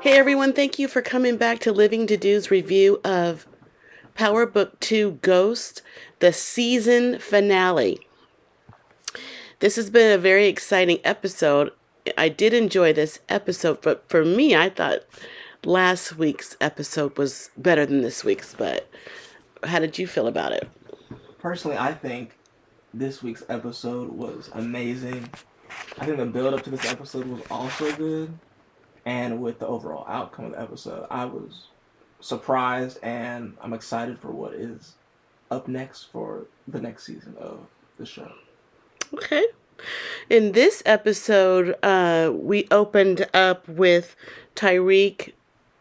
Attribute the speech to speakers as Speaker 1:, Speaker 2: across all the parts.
Speaker 1: Hey everyone, thank you for coming back to Living to Do's review of Power Book 2 Ghost, the season finale. This has been a very exciting episode. I did enjoy this episode, but for me, I thought last week's episode was better than this week's, but how did you feel about it?
Speaker 2: Personally, I think this week's episode was amazing. I think the build up to this episode was also good. And with the overall outcome of the episode, I was surprised and I'm excited for what is up next for the next season of the show.
Speaker 1: Okay. In this episode, we opened up with Tyreek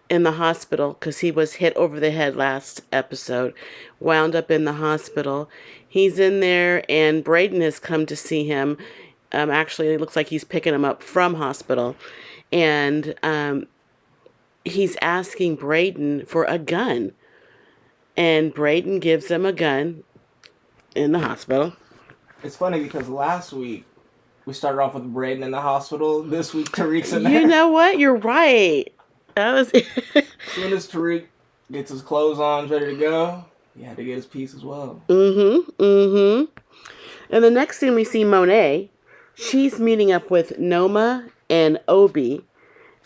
Speaker 1: in the hospital because he was hit over the head last episode, wound up in the hospital. He's in there, and Braden has come to see him. Actually, it looks like he's picking him up from hospital, and he's asking Braden for a gun, and Braden gives him a gun in the hospital.
Speaker 2: It's funny because last week we started off with Braden in the hospital. This week Tariq's in there.
Speaker 1: You know what? You're right. That was
Speaker 2: As soon as Tariq gets his clothes on, ready to go, he had to get his piece as well.
Speaker 1: And the next scene we see Monet. She's meeting up with Noma and Obi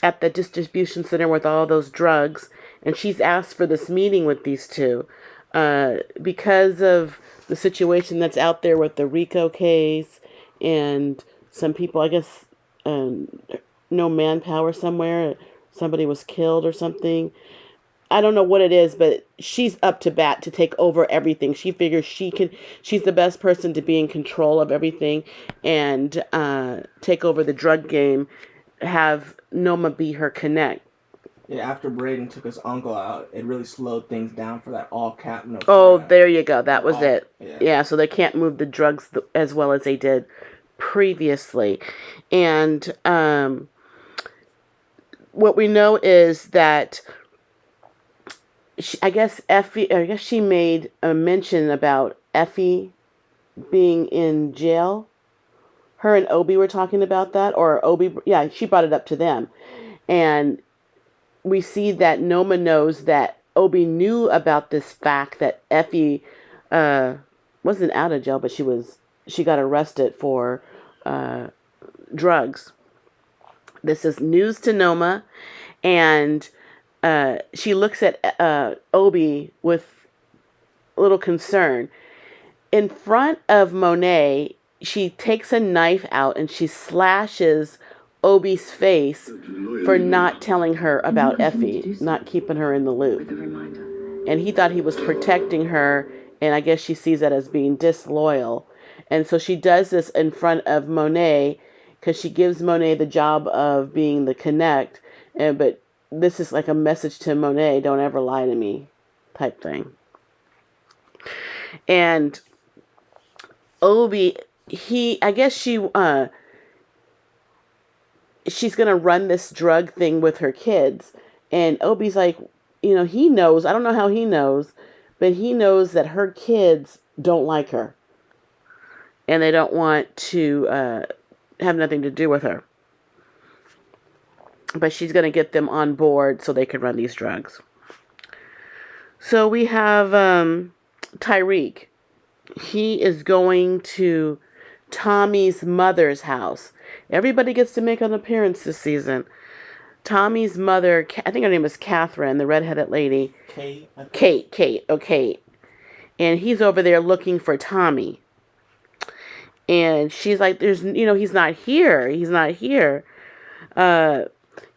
Speaker 1: at the distribution center with all those drugs, and she's asked for this meeting with these two because of the situation that's out there with the Rico case and some people, I guess, no manpower somewhere. Somebody was killed or something. I don't know what it is, but she's up to bat to take over everything. She figures she's the best person to be in control of everything and take over the drug game, have Noma be her connect.
Speaker 2: Yeah, after Braden took his uncle out, it really slowed things down for that all cap. No,
Speaker 1: oh, there you go. That was it.
Speaker 2: Yeah,
Speaker 1: so they can't move the drugs as well as they did previously. And what we know is that I guess she made a mention about Effie being in jail. Her and Obi were talking about that, or Obi, yeah, she brought it up to them. And we see that Noma knows that Obi knew about this fact that Effie wasn't out of jail, but she got arrested for drugs. This is news to Noma, and she looks at Obi with a little concern. In front of Monet, she takes a knife out and she slashes Obi's face for not telling her about Effie, not keeping her in the loop. And he thought he was protecting her, and I guess she sees that as being disloyal. And so she does this in front of Monet because she gives Monet the job of being the connect, but this is like a message to Monet, don't ever lie to me type thing. And Obi, I guess she's gonna run this drug thing with her kids, and Obi's like, he knows, I don't know how he knows, but he knows that her kids don't like her and they don't want to have nothing to do with her, but she's going to get them on board so they can run these drugs. So we have Tyreek. He is going to Tommy's mother's house. Everybody gets to make an appearance this season. Tommy's mother, I think her name is Catherine, the redheaded lady. Kate. Okay. And he's over there looking for Tommy. And she's like, he's not here.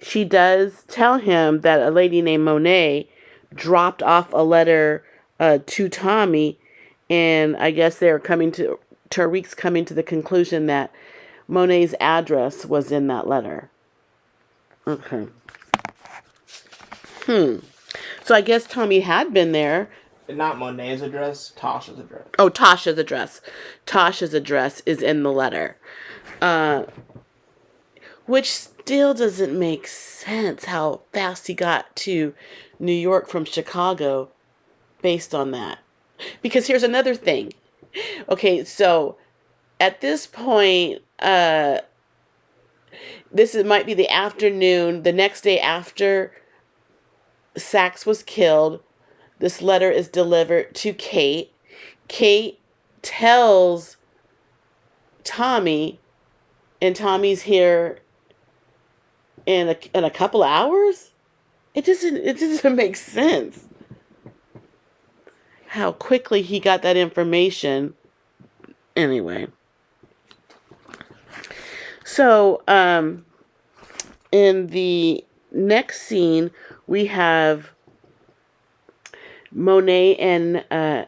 Speaker 1: She does tell him that a lady named Monet dropped off a letter to Tommy, and I guess Tariq's coming to the conclusion that Monet's address was in that letter. Okay. So I guess Tommy had been there.
Speaker 2: Not Monet's address, Tasha's address.
Speaker 1: Oh, Tasha's address. Tasha's address is in the letter. Which still doesn't make sense how fast he got to New York from Chicago based on that. Because here's another thing. Okay, so at this point, might be the afternoon, the next day after Saxe was killed. This letter is delivered to Kate. Kate tells Tommy, and Tommy's here in a couple of hours. It doesn't make sense how quickly he got that information. Anyway, so in the next scene we have Monet and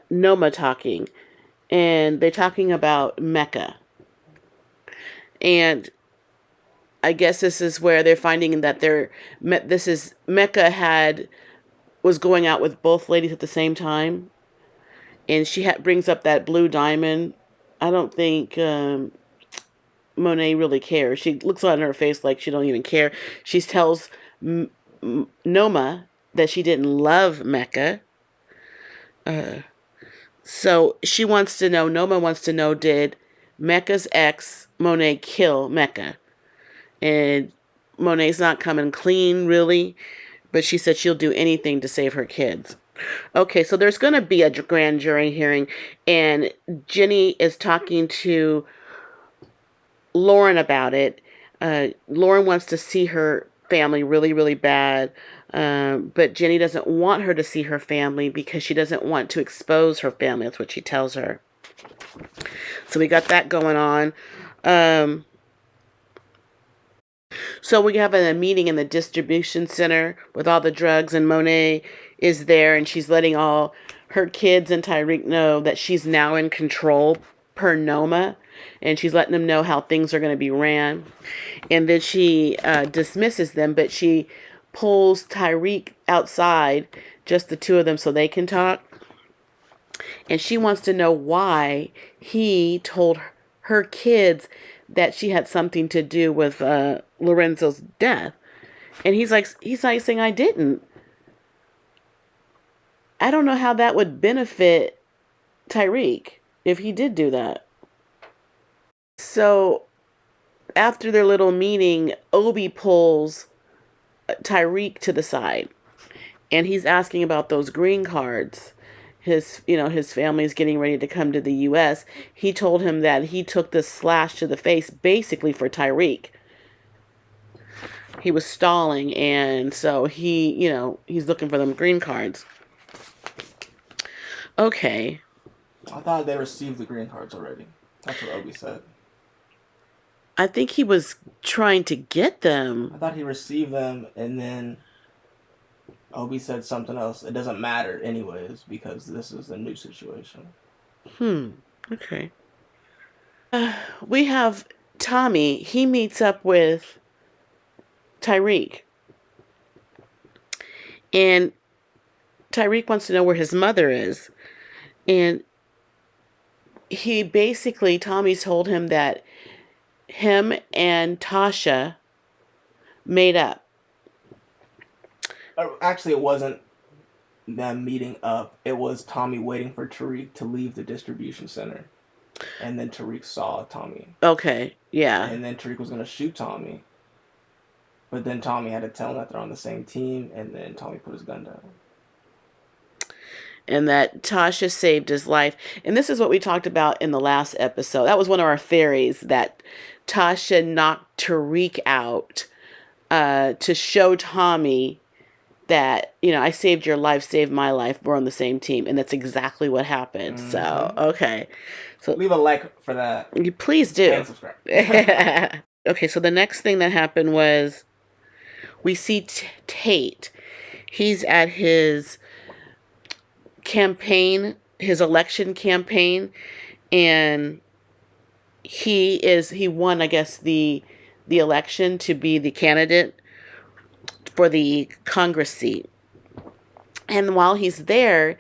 Speaker 1: Noma talking, and they're talking about Mecca. And I guess this is where they're finding that Mecca was going out with both ladies at the same time, and she brings up that blue diamond. I don't think Monet really cares. She looks on her face like she don't even care. She tells Noma that she didn't love Mecca. So she wants to know, Noma wants to know, did Mecca's ex, Monet, kill Mecca? And Monet's not coming clean, really, but she said she'll do anything to save her kids. Okay, so there's going to be a grand jury hearing, and Jenny is talking to Lauren about it. Lauren wants to see her family really, really bad, but Jenny doesn't want her to see her family because she doesn't want to expose her family. That's what she tells her. So we got that going on. So we have a meeting in the distribution center with all the drugs, and Monet is there, and she's letting all her kids and Tyreek know that she's now in control per Noma, and she's letting them know how things are going to be ran. And then she dismisses them, but she pulls Tyreek outside, just the two of them, so they can talk. And she wants to know why he told her kids that she had something to do with Lorenzo's death. And he's like saying, I didn't. I don't know how that would benefit Tyreek if he did do that. So after their little meeting, Obi pulls Tyreek to the side, and he's asking about those green cards. His family is getting ready to come to the U.S. He told him that he took this slash to the face basically for Tyreek. He was stalling, and so he's looking for them green cards. Okay.
Speaker 2: I thought they received the green cards already. That's what Obi said.
Speaker 1: I think he was trying to get them.
Speaker 2: I thought he received them, and then Obi said something else. It doesn't matter anyways, because this is a new situation.
Speaker 1: Okay. We have Tommy. He meets up with Tyreek. And Tyreek wants to know where his mother is. And Tommy told him that him and Tasha made up.
Speaker 2: Actually, it wasn't them meeting up. It was Tommy waiting for Tariq to leave the distribution center. And then Tariq saw Tommy.
Speaker 1: Okay, yeah.
Speaker 2: And then Tariq was going to shoot Tommy. But then Tommy had to tell him that they're on the same team, and then Tommy put his gun down.
Speaker 1: And that Tasha saved his life. And this is what we talked about in the last episode. That was one of our theories, that Tasha knocked Tariq out to show Tommy that, I saved your life, saved my life, we're on the same team. And that's exactly what happened. Mm-hmm. So, okay. So
Speaker 2: leave a like for that.
Speaker 1: You please do.
Speaker 2: And subscribe.
Speaker 1: Okay, so the next thing that happened was we see Tate. He's at his campaign, his election campaign, and he won, I guess, the election to be the candidate for the Congress seat. And while he's there,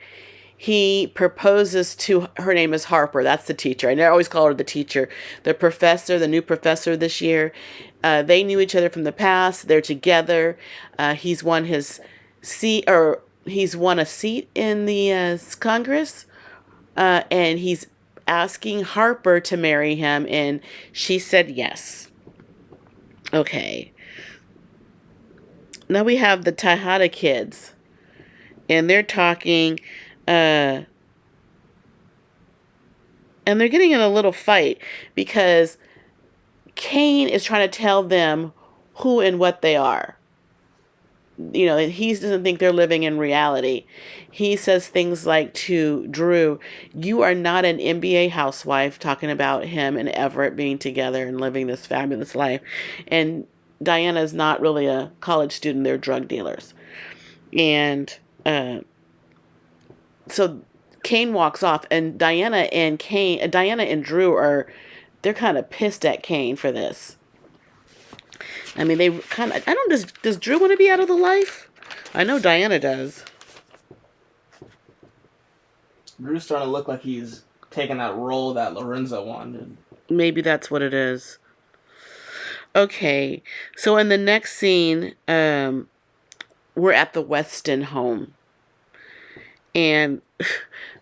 Speaker 1: he proposes to, her name is Harper, that's the teacher. I always call her the teacher. The new professor this year. They knew each other from the past. They're together. He's won his seat, or he's won a seat in the Congress, and he's asking Harper to marry him, and she said yes. Okay. Now we have the Tejada kids. And they're talking, and they're getting in a little fight because Kane is trying to tell them who and what they are. You know, he doesn't think they're living in reality. He says things like to Drew, "You are not an NBA housewife," talking about him and Everett being together and living this fabulous life. And Diana is not really a college student, they're drug dealers. And so Kane walks off, and Diana and Drew they're kind of pissed at Kane for this. I mean, they kind of. I don't. Does Drew want to be out of the life? I know Diana does.
Speaker 2: Drew's starting to look like he's taking that role that Lorenzo wanted.
Speaker 1: Maybe that's what it is. Okay, so in the next scene, we're at the Weston home, and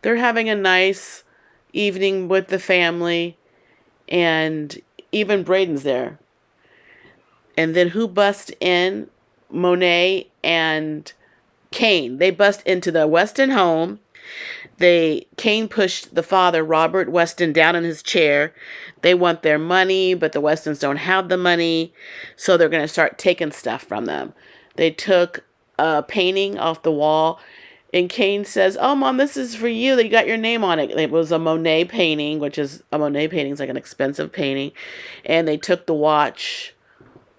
Speaker 1: they're having a nice evening with the family, and even Braden's there. And then who bust in? Monet and Kane. They bust into the Weston home. Kane pushed the father, Robert Weston, down in his chair. They want their money, but the Westons don't have the money, so they're going to start taking stuff from them. They took a painting off the wall, and Kane says, "Oh, Mom, this is for you. They got your name on it." It was a Monet painting, which is a Monet painting is like an expensive painting, and they took the watch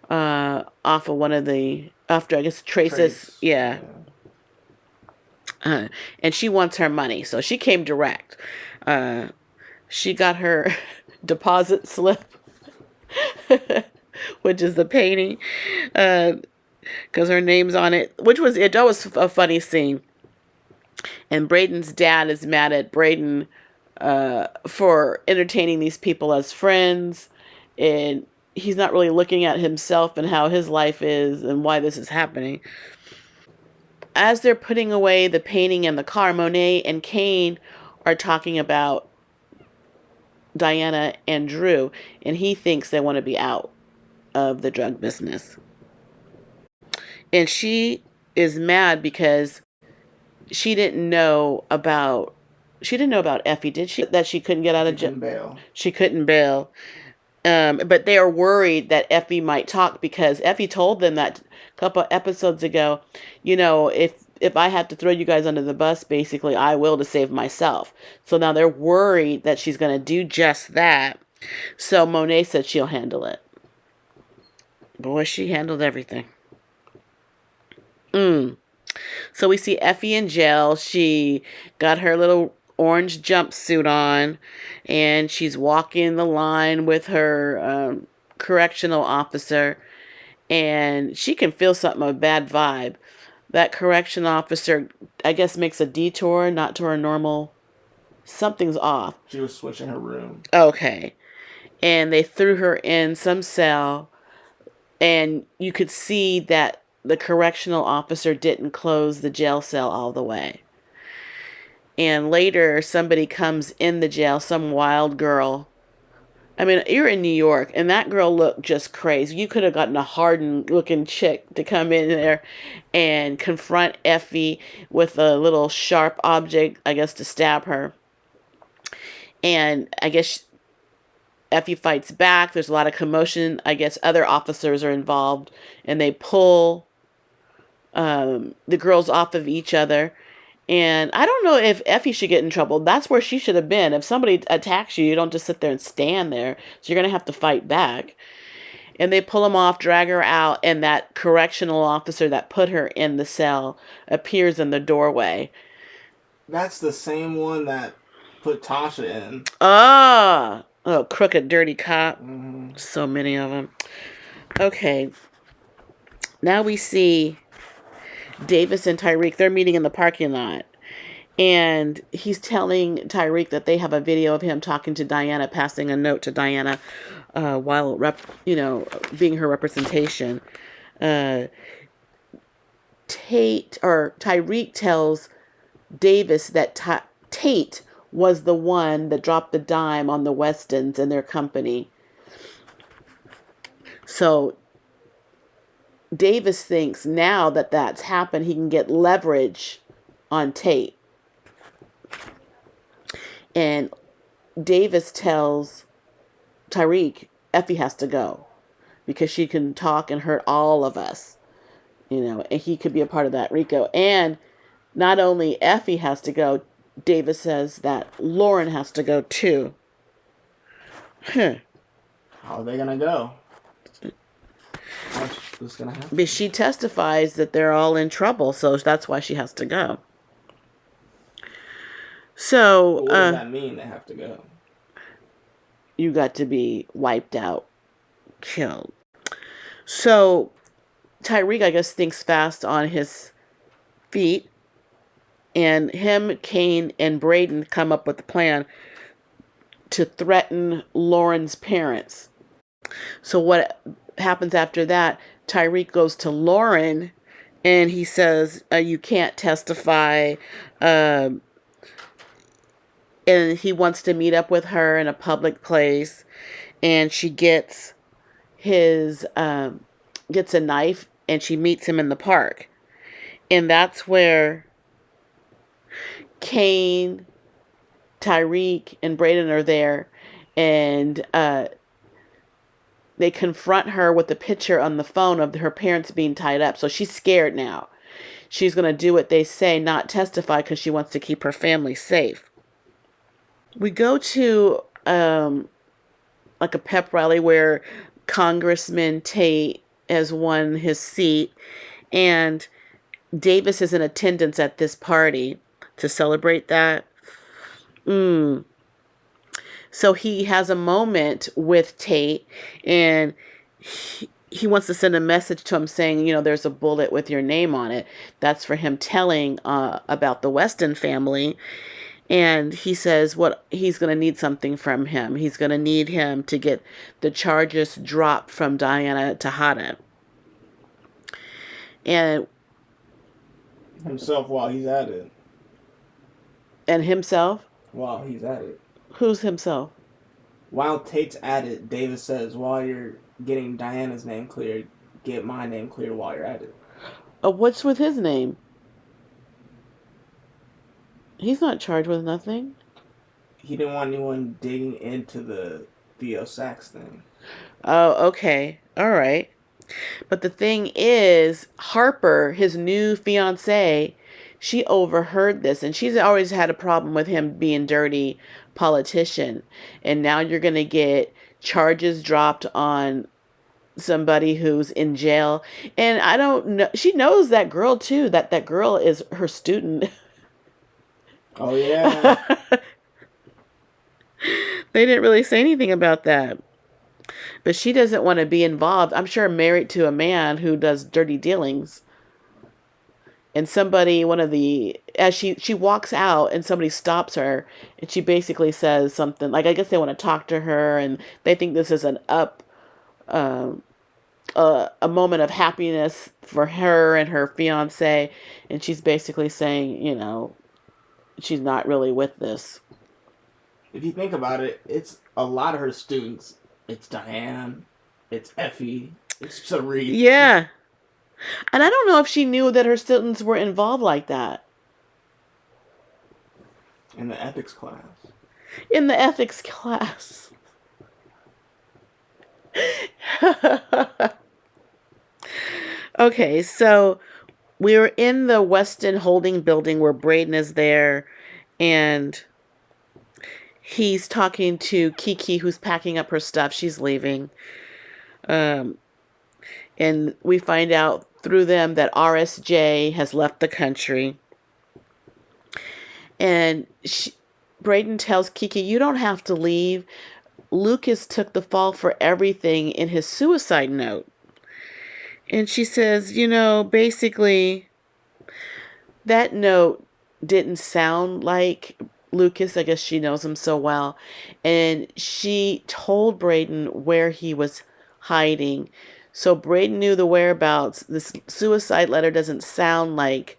Speaker 1: off of one of the after I guess Trace's yeah. And she wants her money, so she came direct. She got her deposit slip, which is the painting, because her name's on it. That was a funny scene. And Braden's dad is mad at Braden for entertaining these people as friends, and he's not really looking at himself and how his life is and why this is happening. As they're putting away the painting in the car, Monet and Kane are talking about Diana and Drew, and he thinks they want to be out of the drug business. And she is mad because she didn't know about Effie, did she? That she couldn't get out of jail. She couldn't bail. But they are worried that Effie might talk because Effie told them that a couple episodes ago, you know, if I have to throw you guys under the bus, basically, I will to save myself. So now they're worried that she's going to do just that. So Monet said she'll handle it. Boy, she handled everything. So we see Effie in jail. She got her little orange jumpsuit on, and she's walking the line with her correctional officer, and she can feel something, a bad vibe. That correction officer, I guess, makes a detour, not to her normal. Something's off.
Speaker 2: She was switching her room.
Speaker 1: Okay. And they threw her in some cell, and you could see that the correctional officer didn't close the jail cell all the way. And later, somebody comes in the jail, some wild girl. I mean, you're in New York, and that girl looked just crazy. You could have gotten a hardened-looking chick to come in there and confront Effie with a little sharp object, I guess, to stab her. And I guess Effie fights back. There's a lot of commotion. I guess other officers are involved, and they pull the girls off of each other. And I don't know if Effie should get in trouble. That's where she should have been. If somebody attacks you, you don't just sit there and stand there. So you're going to have to fight back. And they pull them off, drag her out, and that correctional officer that put her in the cell appears in the doorway.
Speaker 2: That's the same one that put Tasha in.
Speaker 1: Oh, crooked, dirty cop. Mm-hmm. So many of them. Okay. Now we see Davis and Tyreek. They're meeting in the parking lot. And he's telling Tyreek that they have a video of him talking to Diana, passing a note to Diana while, being her representation. Tyreek tells Davis that Tate was the one that dropped the dime on the Westons and their company. So Davis thinks now that that's happened, he can get leverage on Tate. And Davis tells Tyreek, Effie has to go because she can talk and hurt all of us, and he could be a part of that Rico. And not only Effie has to go, Davis says that Lauren has to go too.
Speaker 2: How are they gonna go? What's gonna happen?
Speaker 1: But she testifies that they're all in trouble, so that's why she has to go. So,
Speaker 2: what does that mean? They have to go.
Speaker 1: You got to be wiped out, killed. So Tyreek, I guess, thinks fast on his feet, and him, Kane, and Braden come up with a plan to threaten Lauren's parents. So what happens after that? Tyreek goes to Lauren, and he says, "You can't testify." And he wants to meet up with her in a public place, and she gets a knife, and she meets him in the park. And that's where Kane, Tyreek, and Braden are there, and they confront her with a picture on the phone of her parents being tied up. So she's scared now. She's going to do what they say, not testify, because she wants to keep her family safe. We go to like a pep rally where Congressman Tate has won his seat, and Davis is in attendance at this party to celebrate that. So he has a moment with Tate, and he wants to send a message to him saying, there's a bullet with your name on it. That's for him telling about the Weston family. And he says what he's going to need something from him. He's going to need him to get the charges dropped from Diana Tejada. And
Speaker 2: himself while he's at it.
Speaker 1: And himself?
Speaker 2: While he's at it.
Speaker 1: Who's himself?
Speaker 2: While Tate's at it, Davis says, while you're getting Diana's name cleared, get my name cleared while you're at it.
Speaker 1: What's with his name? He's not charged with nothing.
Speaker 2: He didn't want anyone digging into the Theo Sachs thing.
Speaker 1: Oh, okay. All right. But the thing is, Harper, his new fiancée, she overheard this, and she's always had a problem with him being dirty politician. And now you're going to get charges dropped on somebody who's in jail. And I don't know. She knows that girl, too, that girl is her student.
Speaker 2: Oh, yeah.
Speaker 1: They didn't really say anything about that. But she doesn't want to be involved. I'm sure married to a man who does dirty dealings. And as she walks out and somebody stops her, and she basically says something like, I guess they want to talk to her, and they think this is a moment of happiness for her and her fiance. And she's basically saying, she's not really with this.
Speaker 2: If you think about it, it's a lot of her students. It's Diane, it's Effie, it's Tariq.
Speaker 1: Yeah. And I don't know if she knew that her students were involved like that.
Speaker 2: In the ethics class.
Speaker 1: In the ethics class. Okay, so we're in the Weston Holding building where Braden is there, and he's talking to Kiki, who's packing up her stuff. She's leaving. And we find out through them that RSJ has left the country. And Braden tells Kiki, you don't have to leave. Lucas took the fall for everything in his suicide note. And she says, basically, that note didn't sound like Lucas. I guess she knows him so well. And she told Braden where he was hiding. So Braden knew the whereabouts. This suicide letter doesn't sound like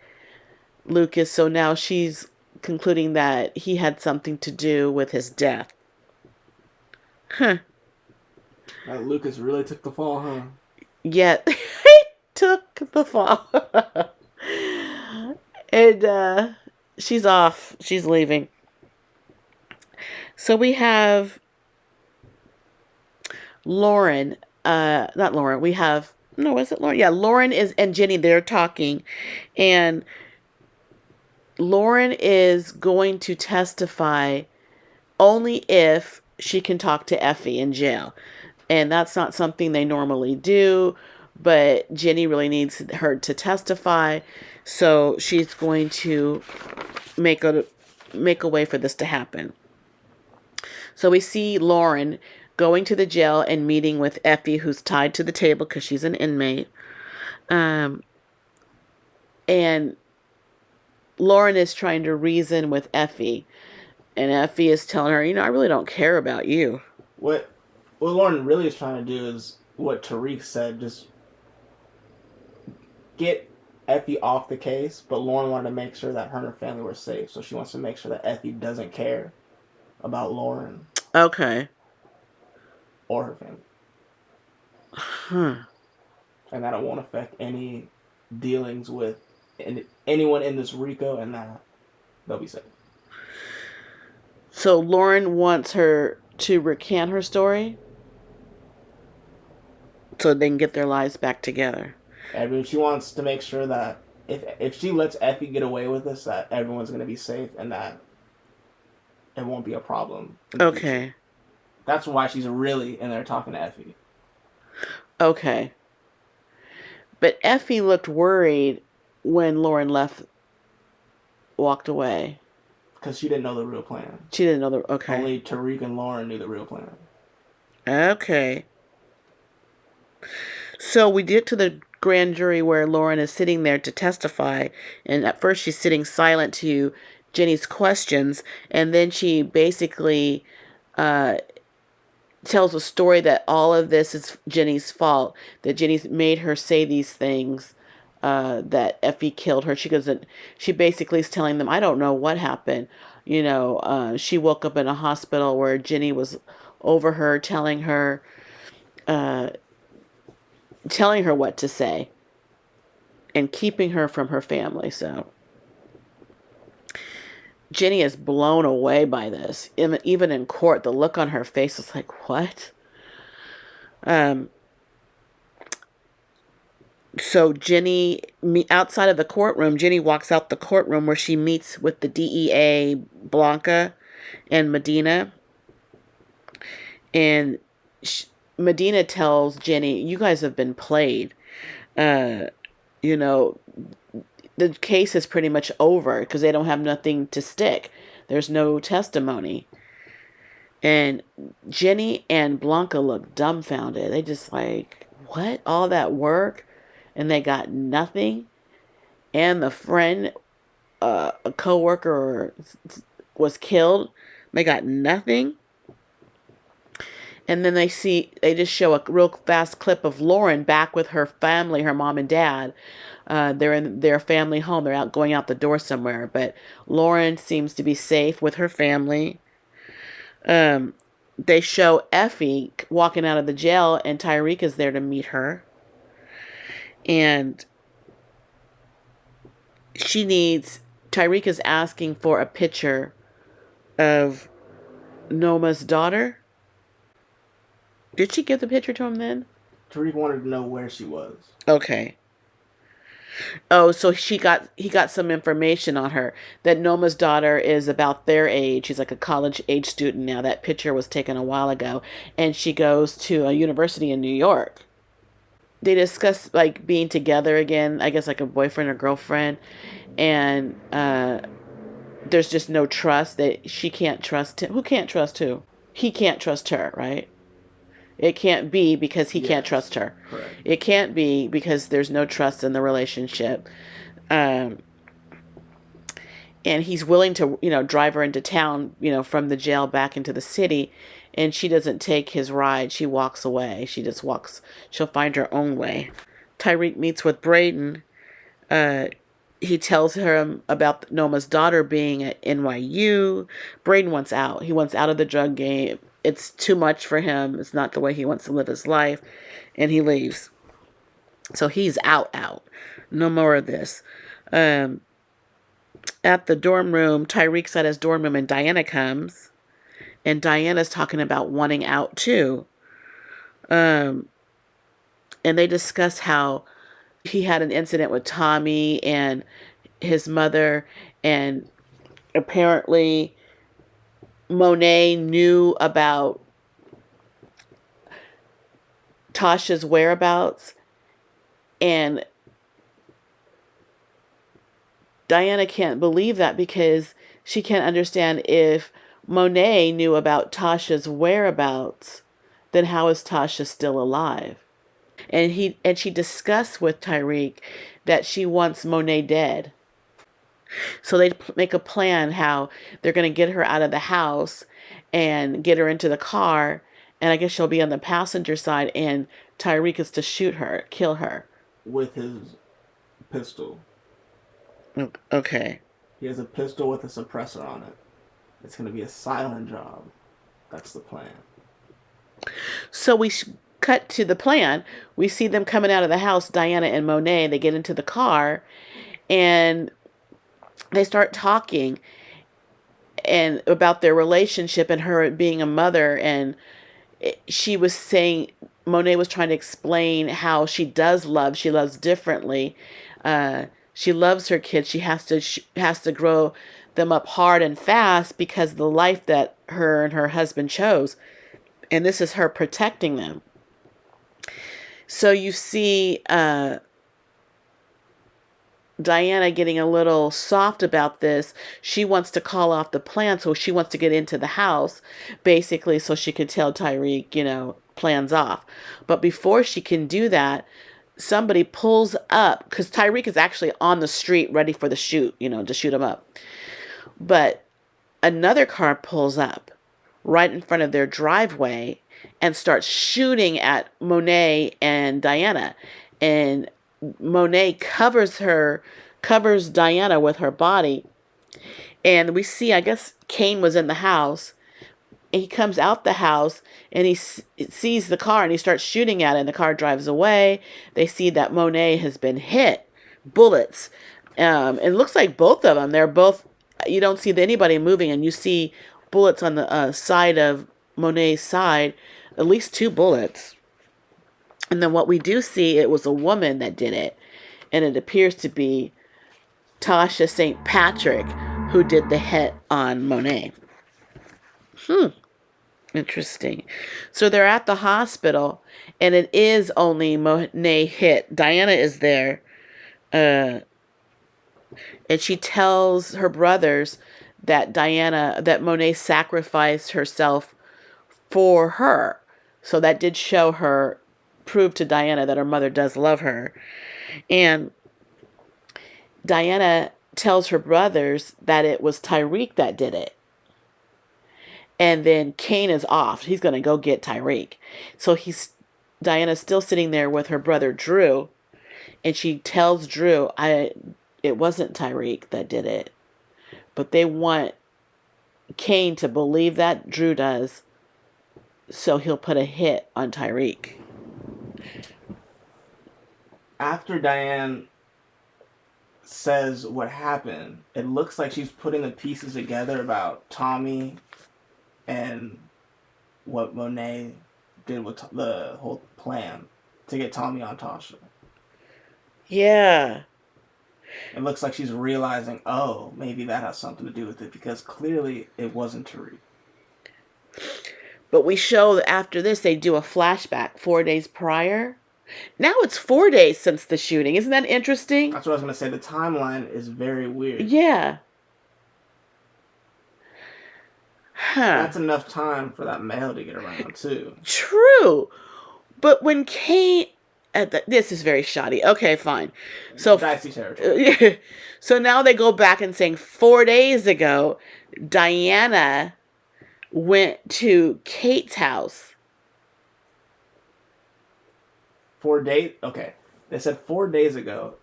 Speaker 1: Lucas. So now she's concluding that he had something to do with his death. Huh.
Speaker 2: Lucas really took the fall, huh?
Speaker 1: Yeah, he took The fall. And she's off. She's leaving. So we have Lauren. Not Lauren. We have no. Is it Lauren? Yeah, Lauren is and Jenny. They're talking, and Lauren is going to testify only if she can talk to Effie in jail, and that's not something they normally do. But Jenny really needs her to testify, so she's going to make a way for this to happen. So we see Lauren going to the jail and meeting with Effie, who's tied to the table because she's an inmate. And Lauren is trying to reason with Effie. And Effie is telling her, I really don't care about you.
Speaker 2: What Lauren really is trying to do is what Tariq said, just get Effie off the case, but Lauren wanted to make sure that her and her family were safe, so she wants to make sure that Effie doesn't care about Lauren.
Speaker 1: Okay.
Speaker 2: Or her family.
Speaker 1: Huh.
Speaker 2: And that it won't affect any dealings with anyone in this RICO, and that they'll be safe.
Speaker 1: So Lauren wants her to recant her story so they can get their lives back together.
Speaker 2: I mean, she wants to make sure that if she lets Effie get away with this, that everyone's going to be safe and that it won't be a problem.
Speaker 1: Okay.
Speaker 2: Future. That's why she's really in there talking to Effie.
Speaker 1: Okay. But Effie looked worried when Lauren walked away.
Speaker 2: Because she didn't know the real plan.
Speaker 1: She didn't know okay.
Speaker 2: Only Tariq and Lauren knew the real plan.
Speaker 1: Okay. So we get to the grand jury where Lauren is sitting there to testify, and at first she's sitting silent to Jenny's questions, and then she basically tells a story that all of this is Jenny's fault, that Jenny's made her say these things, that Effie killed her. She basically is telling them, I don't know what happened. She woke up in a hospital where Jenny was over her, telling her what to say and keeping her from her family. So Jenny is blown away by this. Even in court, the look on her face was like, what? So Jenny, outside of the courtroom, Jenny walks out the courtroom where she meets with the DEA, Blanca and Medina. And Medina tells Jenny, you guys have been played. The case is pretty much over because they don't have nothing to stick. There's no testimony. And Jenny and Blanca look dumbfounded. They just like, what? All that work? And they got nothing? And the friend, a co-worker was killed. They got nothing? And then they just show a real fast clip of Lauren back with her family, her mom and dad. They're in their family home. They're going out the door somewhere. But Lauren seems to be safe with her family. They show Effie walking out of the jail, and Tariq is there to meet her. And Tariq is asking for a picture of Noma's daughter. Did she give the picture to him then?
Speaker 2: Tariq wanted to know where she was.
Speaker 1: Okay. Oh, so he got some information on her. That Noma's daughter is about their age. She's like a college age student now. That picture was taken a while ago. And she goes to a university in New York. They discuss like being together again, I guess like a boyfriend or girlfriend. And there's just no trust, that she can't trust him. Who can't trust who? He can't trust her, right? It can't be because he can't trust her.
Speaker 2: Correct.
Speaker 1: It can't be because there's no trust in the relationship. And he's willing to, drive her into town, from the jail back into the city. And she doesn't take his ride. She walks away. She just walks. She'll find her own way. Tariq meets with Braden. He tells her about Noma's daughter being at NYU. Braden wants out. He wants out of the drug game. It's too much for him. It's not the way he wants to live his life. And he leaves. So he's out. No more of this. Um, at the dorm room, Tyreek's at his dorm room and Diana comes. And Diana's talking about wanting out too. Um, and they discuss how he had an incident with Tommy and his mother, and apparently Monet knew about Tasha's whereabouts, and Diana can't believe that because she can't understand if Monet knew about Tasha's whereabouts, then how is Tasha still alive? And she discussed with Tyreek that she wants Monet dead. So they make a plan how they're going to get her out of the house and get her into the car. And I guess she'll be on the passenger side, and Tyreek is to shoot her, kill her.
Speaker 2: With his pistol.
Speaker 1: Okay.
Speaker 2: He has a pistol with a suppressor on it. It's going to be a silent job. That's the plan.
Speaker 1: So cut to the plan. We see them coming out of the house, Diana and Monet. They get into the car and they start talking and about their relationship and her being a mother. And she was saying, Monet was trying to explain how she does love. She loves differently. She loves her kids. She has to grow them up hard and fast because of the life that her and her husband chose. And this is her protecting them. So you see Diana getting a little soft about this. She wants to call off the plan, so she wants to get into the house, basically, so she can tell Tyreek, plans off. But before she can do that, somebody pulls up, because Tyreek is actually on the street ready for the shoot, to shoot him up. But another car pulls up right in front of their driveway and starts shooting at Monet and Diana. And Monet covers Diana with her body. And we see, I guess Kane was in the house. And he comes out the house and he sees the car and he starts shooting at it. And the car drives away. They see that Monet has been hit. Bullets. It looks like both of them. They're both, you don't see anybody moving, and you see bullets on the side of Monet's side. At least 2 bullets. And then what we do see, it was a woman that did it. And it appears to be Tasha St. Patrick who did the hit on Monet. Interesting. So they're at the hospital, and it is only Monet hit. Diana is there. And she tells her brothers that Monet sacrificed herself for her. So that did prove to Diana that her mother does love her. And Diana tells her brothers that it was Tyreek that did it. And then Kane is off. He's going to go get Tyreek. So Diana's still sitting there with her brother Drew. And she tells Drew, it wasn't Tyreek that did it. But they want Kane to believe that. Drew does. So he'll put a hit on Tyreek.
Speaker 2: After Diane says what happened, it looks like she's putting the pieces together about Tommy and what Monet did with the whole plan to get Tommy on Tasha.
Speaker 1: Yeah.
Speaker 2: It looks like she's realizing, oh, maybe that has something to do with it, because clearly it wasn't Tariq.
Speaker 1: But we show that after this, they do a flashback 4 days prior. Now it's 4 days since the shooting. Isn't that interesting?
Speaker 2: That's what I was going to say. The timeline is very weird.
Speaker 1: Yeah.
Speaker 2: That's enough time for that mail to get around, too.
Speaker 1: True. But when Kane... this is very shoddy. Okay, fine. So
Speaker 2: dicey territory.
Speaker 1: So now they go back and saying 4 days ago, Diana went to Kate's house.
Speaker 2: 4 days? Okay. They said 4 days ago.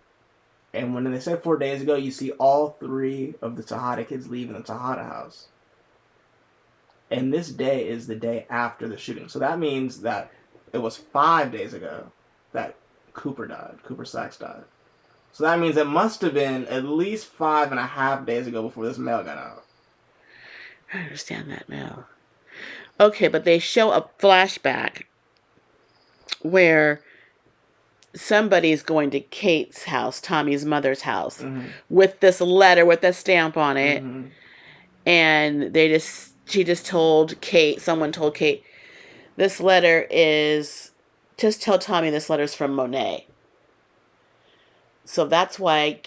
Speaker 2: And when they said 4 days ago, you see all 3 of the Tejada kids leaving the Tejada house. And this day is the day after the shooting. So that means that it was 5 days ago that Cooper died. Cooper Sachs died. So that means it must have been at least 5.5 days ago before this mail got out.
Speaker 1: I understand that now. Okay, but they show a flashback where somebody's going to Kate's house, Tommy's mother's house, with this letter with a stamp on it. And she just told Kate, someone told Kate, this letter is, just tell Tommy this letter's from Monet. So that's why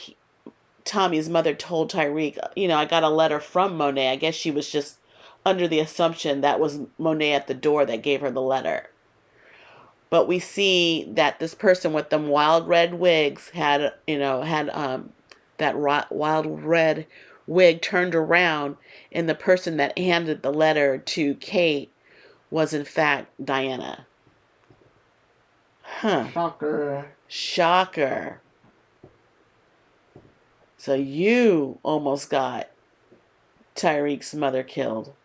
Speaker 1: Tommy's mother told Tyreek, I got a letter from Monet. I guess she was just under the assumption that was Monet at the door that gave her the letter. But we see that this person with them wild red wigs had that wild red wig turned around, and the person that handed the letter to Kate was in fact Diana. Huh. Shocker. So you almost got Tyreek's mother killed.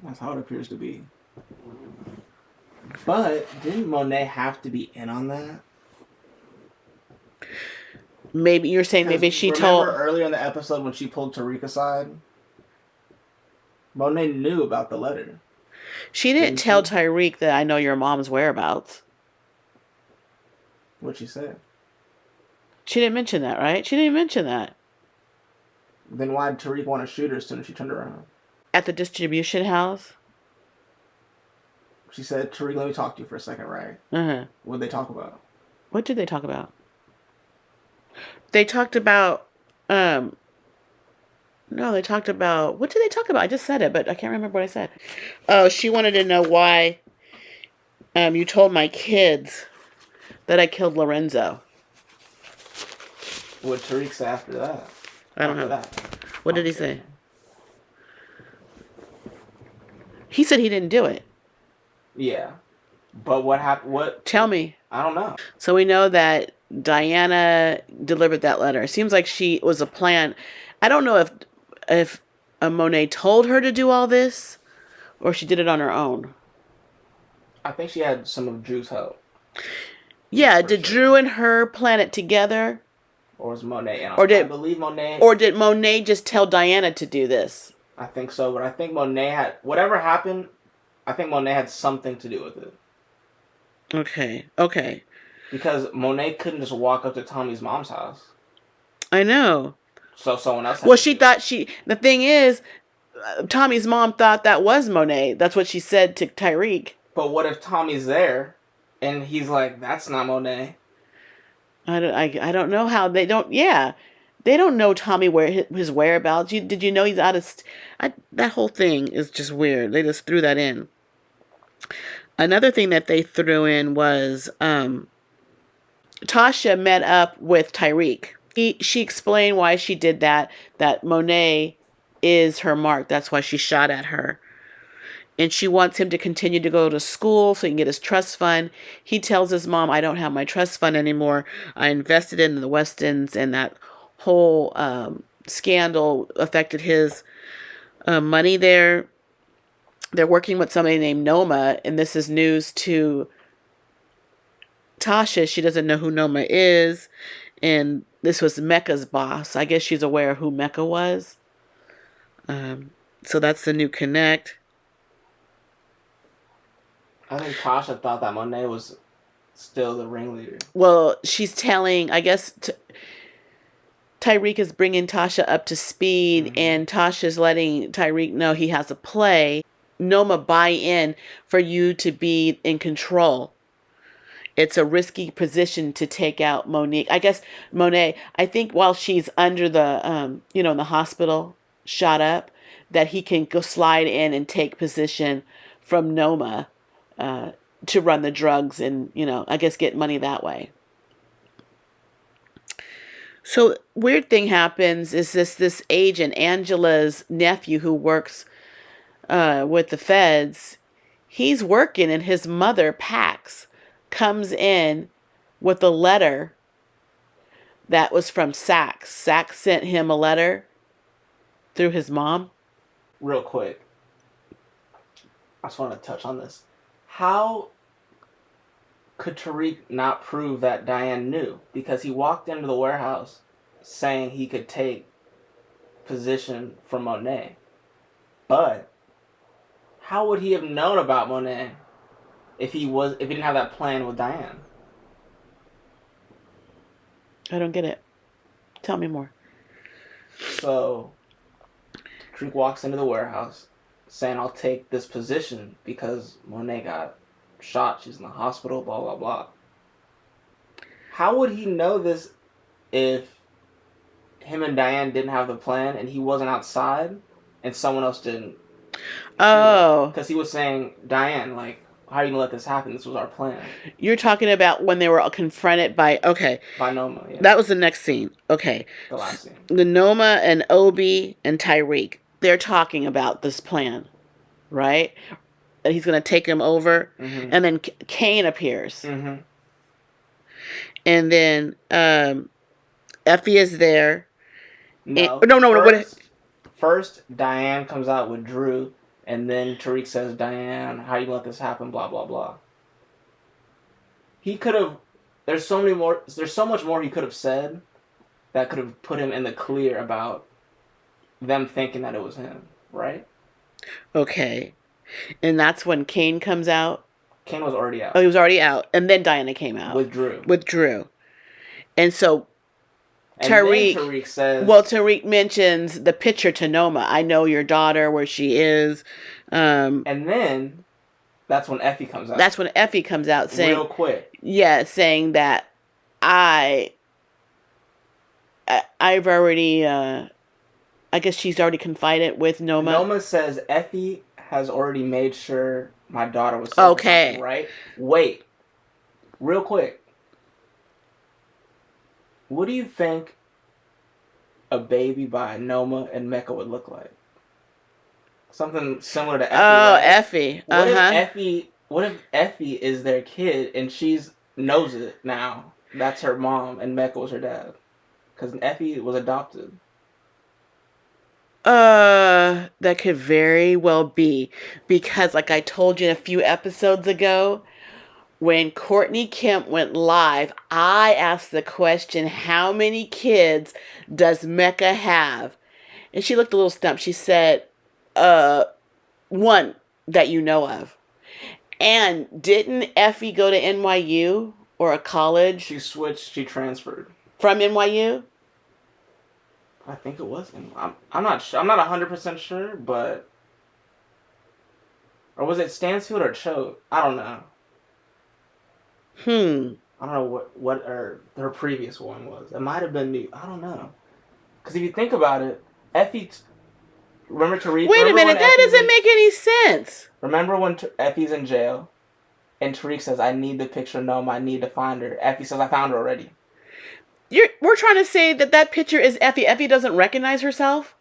Speaker 2: That's how it appears to be. But didn't Monet have to be in on that?
Speaker 1: Maybe you're saying maybe she told.
Speaker 2: Remember earlier in the episode when she pulled Tariq aside? Monet knew about the letter.
Speaker 1: She didn't tell Tyreek that I know your mom's whereabouts.
Speaker 2: What'd she say?
Speaker 1: She didn't mention that, right? She didn't mention that.
Speaker 2: Then why did Tariq want to shoot her as soon as she turned around?
Speaker 1: At the distribution house?
Speaker 2: She said, Tariq, let me talk to you for a second, right?
Speaker 1: Uh-huh.
Speaker 2: What did they talk about?
Speaker 1: What did they talk about? They talked about, no, they talked about, what did they talk about? I just said it, but I can't remember what I said. Oh, she wanted to know why you told my kids that I killed Lorenzo.
Speaker 2: What did Tariq say after that?
Speaker 1: I don't know. What did he say? He said he didn't do it.
Speaker 2: Yeah. But what happened? What?
Speaker 1: Tell me.
Speaker 2: I don't know.
Speaker 1: So we know that Diana delivered that letter. It seems like she was a plan. I don't know if Monet told her to do all this or she did it on her own.
Speaker 2: I think she had some of Drew's help.
Speaker 1: Yeah, did Drew and her plan it together?
Speaker 2: Or was Monet in on
Speaker 1: it?
Speaker 2: I believe Monet.
Speaker 1: Or did Monet just tell Diana to do this?
Speaker 2: I think so, but I think Monet had... Whatever happened, I think Monet had something to do with it.
Speaker 1: Okay.
Speaker 2: Because Monet couldn't just walk up to Tommy's mom's house.
Speaker 1: I know.
Speaker 2: So someone else had
Speaker 1: Well, she thought the thing is, Tommy's mom thought that was Monet. That's what she said to Tyreek.
Speaker 2: But what if Tommy's there and he's like, that's not Monet?
Speaker 1: I don't know how they don't. Yeah, they don't know Tommy his whereabouts. Did you know he's out of? That whole thing is just weird. They just threw that in. Another thing that they threw in was Tasha met up with Tyreek. She explained why she did that. That Monet is her mark. That's why she shot at her. And she wants him to continue to go to school so he can get his trust fund. He tells his mom, I don't have my trust fund anymore. I invested in the Westons, and that whole scandal affected his money there. They're working with somebody named Noma, and this is news to Tasha. She doesn't know who Noma is, and this was Mecca's boss. I guess she's aware of who Mecca was. So that's the new connect.
Speaker 2: I think Tasha thought that Monet was still the ringleader.
Speaker 1: Well, she's telling, I guess, Tyreek is bringing Tasha up to speed, and Tasha's letting Tyreek know he has a play. Noma buy in for you to be in control. It's a risky position to take out Monique. I guess Monet, I think while she's under the, in the hospital, shot up, that he can go slide in and take position from Noma. To run the drugs and, I guess get money that way. So weird thing happens is this agent, Angela's nephew who works with the feds, he's working and his mother, Pax, comes in with a letter that was from Sachs. Sachs sent him a letter through his mom.
Speaker 2: Real quick, I just want to touch on this. How could Tariq not prove that Diane knew? Because he walked into the warehouse saying he could take position from Monet. But how would he have known about Monet if he didn't have that plan with Diane?
Speaker 1: I don't get it. Tell me more.
Speaker 2: So Tariq walks into the warehouse saying, I'll take this position because Monet got shot. She's in the hospital, blah, blah, blah. How would he know this if him and Diane didn't have the plan and he wasn't outside and someone else didn't?
Speaker 1: Oh.
Speaker 2: Because he was saying, Diane, like, how are you going to let this happen? This was our plan.
Speaker 1: You're talking about when they were confronted by... Okay.
Speaker 2: By Noma, yeah.
Speaker 1: That was the next scene. Okay.
Speaker 2: The last scene.
Speaker 1: The Noma and Obi and Tariq, they're talking about this plan, right? That he's going to take him over.
Speaker 2: Mm-hmm.
Speaker 1: And then Kane appears.
Speaker 2: Mm-hmm.
Speaker 1: And then Effie is there.
Speaker 2: No. First, Diane comes out with Drew, and then Tariq says, Diane, how you let this happen, blah, blah, blah. He could have... There's so much more he could have said that could have put him in the clear about them thinking that it was him, right?
Speaker 1: Okay. And that's when Kane comes out?
Speaker 2: Kane was already out.
Speaker 1: Oh, he was already out. And then Diana came out.
Speaker 2: With Drew.
Speaker 1: And so
Speaker 2: Tariq says...
Speaker 1: Well, Tariq mentions the picture to Noma. I know your daughter, where she is.
Speaker 2: And then that's when Effie comes out.
Speaker 1: That's when Effie comes out saying...
Speaker 2: Real quick.
Speaker 1: Yeah, saying that I've already... I guess she's already confided with Noma.
Speaker 2: Noma says Effie has already made sure my daughter was safe.
Speaker 1: Okay.
Speaker 2: Right? Wait. Real quick. What do you think a baby by Noma and Mecca would look like? Something similar to Effie.
Speaker 1: Oh,
Speaker 2: right?
Speaker 1: Effie.
Speaker 2: What if Effie is their kid and she's knows it now? That's her mom and Mecca was her dad. Because Effie was adopted.
Speaker 1: That could very well be. Because like I told you a few episodes ago, when Courtney Kemp went live, I asked the question, how many kids does Mecca have? And she looked a little stumped. She said, one that you know of. And didn't Effie go to NYU or a college?
Speaker 2: She switched, she transferred.
Speaker 1: From NYU?
Speaker 2: I think it was. I'm not sure. I'm not 100% sure, but... Or was it Stansfield or Choate? I don't know. I don't know what her previous one was. It might have been New. I don't know. Because if you think about it, Effie... Remember Tariq?
Speaker 1: Wait a minute, that doesn't make any sense.
Speaker 2: Remember when Effie's in jail, and Tariq says, I need the picture of Noma, I need to find her. Effie says, I found her already.
Speaker 1: We're trying to say that picture is Effie. Effie doesn't recognize herself?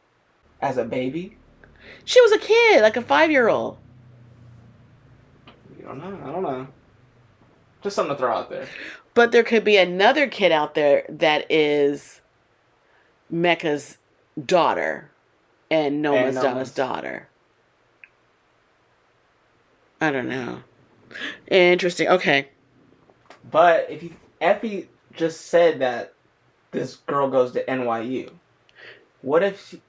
Speaker 2: As a baby?
Speaker 1: She was a kid, like a 5-year-old.
Speaker 2: You don't know. I don't know. Just something to throw out there.
Speaker 1: But there could be another kid out there that is Mecca's daughter and Noma's daughter. I don't know. Interesting. Okay.
Speaker 2: But if Effie just said that this girl goes to NYU, what if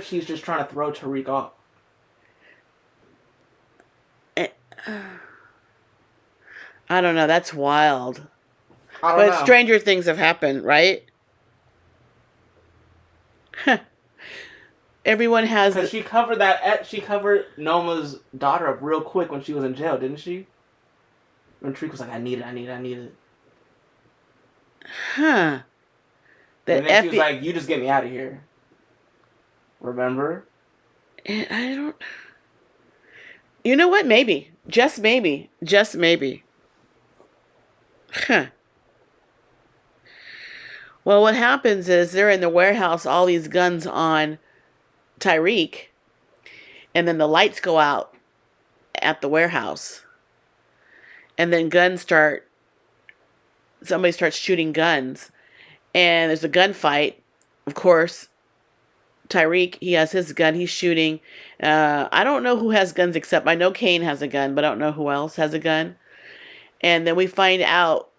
Speaker 2: she's just trying to throw Tariq off?
Speaker 1: I don't know. That's wild.
Speaker 2: I don't know.
Speaker 1: But stranger things have happened, right? Huh. Everyone has...
Speaker 2: Because she covered Noma's daughter up real quick when she was in jail, didn't she? When Tariq was like, I need it.
Speaker 1: Huh.
Speaker 2: And then she was like, you just get me out of here. Remember?
Speaker 1: I don't... You know what? Maybe. Just maybe. Huh. Well, what happens is they're in the warehouse, all these guns on Tariq, and then the lights go out at the warehouse. And then somebody starts shooting guns. And there's a gunfight. Of course, Tariq, he has his gun. He's shooting. I don't know who has guns except I know Kane has a gun, but I don't know who else has a gun. And then we find out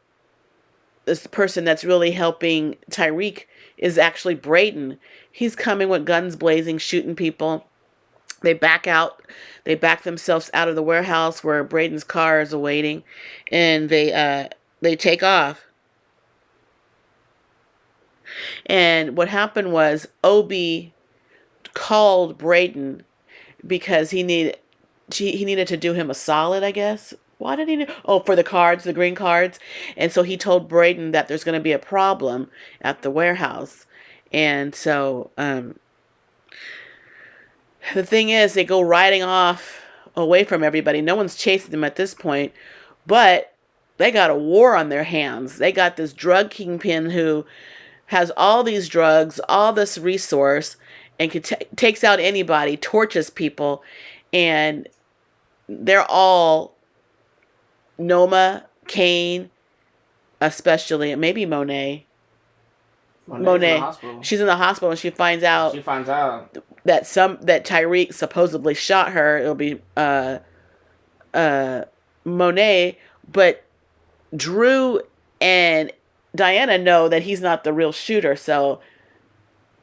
Speaker 1: this person that's really helping Tyreek is actually Brayden. He's coming with guns blazing, shooting people. They back out. They back themselves out of the warehouse where Brayden's car is awaiting, and they take off. And what happened was Obi called Brayden because he needed to do him a solid, I guess. Why did he do? Oh, for the cards, the green cards. And so he told Brayden that there's going to be a problem at the warehouse. And so the thing is, they go riding off away from everybody. No one's chasing them at this point, but they got a war on their hands. They got this drug kingpin who has all these drugs, all this resource, and takes out anybody, torches people, and they're all Noma, Kane, especially, and maybe Monet. Monet. She's in the hospital, and she finds out that Tyreek supposedly shot her. It'll be Monet, but Drew and Diana know that he's not the real shooter, so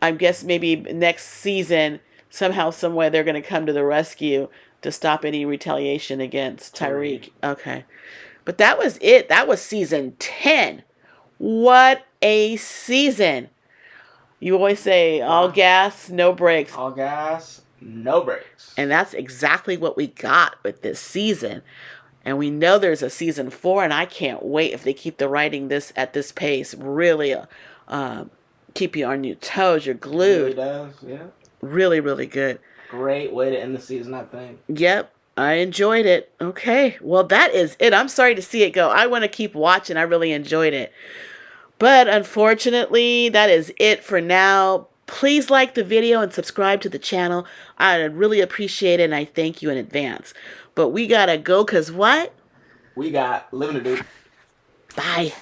Speaker 1: I guess maybe next season, somehow, someway, they're going to come to the rescue to stop any retaliation against Tyreek. Okay. But that was it. That was season 10. What a season. You always say, all gas, no brakes.
Speaker 2: All gas, no brakes.
Speaker 1: And that's exactly what we got with this season. And we know there's a season 4, and I can't wait if they keep the writing this at this pace. Really keep you on your toes. You're glued.
Speaker 2: It really does, yeah.
Speaker 1: Really, really good.
Speaker 2: Great way to end the season, I think.
Speaker 1: Yep, I enjoyed it. Okay, well, that is it. I'm sorry to see it go. I want to keep watching. I really enjoyed it. But unfortunately, that is it for now. Please like the video and subscribe to the channel. I really appreciate it, and I thank you in advance. But we gotta go, because what?
Speaker 2: We got living to do.
Speaker 1: Bye.